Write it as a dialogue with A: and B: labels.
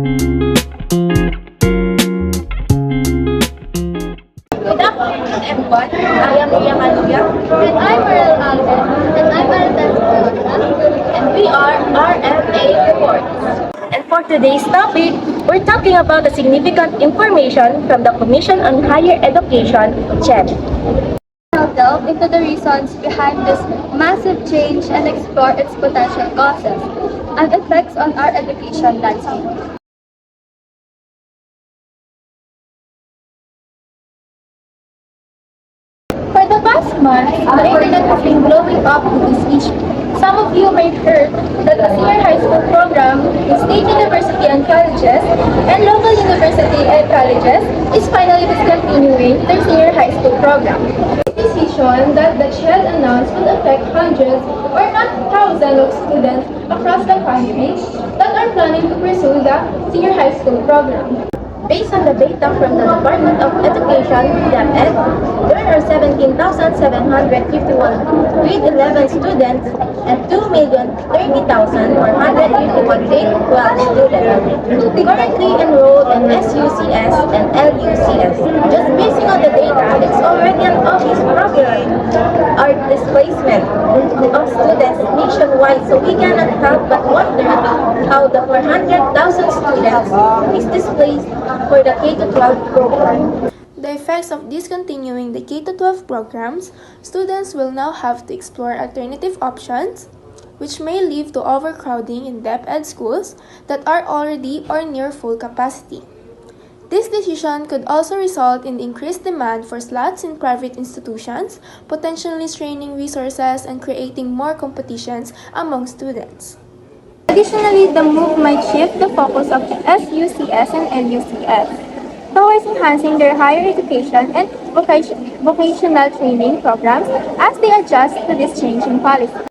A: Good afternoon, everyone. I am Ria Maluya,
B: And I'm Merle Alvin. And I'm Marites Colonna.
A: and we are RFA Reports. And for today's topic, we're talking about the significant information from the Commission on Higher Education, CHED.
B: We'll delve into the reasons behind this massive change and explore its potential causes and effects on our education landscape. For the past month, the internet has been blowing up with this issue. Some of you may have heard that the senior high school program in state university and colleges and local university and colleges is finally discontinuing their senior high school program. This decision that the CHED announced would affect hundreds or not thousands of students across the country that are planning to pursue the senior high school program.
A: Based on the data from the Department of Education, DepEd, there are 17,751 grade 11 students and 2,030,451 grade 12 students currently enrolled in SUCS and LUCS. Just basing on the data, it's already an obvious problem. Our displacement of students nationwide, so we cannot help but wonder how the 400,000 students is displaced for the K-12 program.
C: The effects of discontinuing the K-12 programs, students will now have to explore alternative options, which may lead to overcrowding in DepEd schools that are already or near full capacity. This decision could also result in increased demand for slots in private institutions, potentially straining resources and creating more competitions among students.
B: Additionally, the move might shift the focus of the SUCS and LUCS towards enhancing their higher education and vocational training programs as they adjust to this change in policy.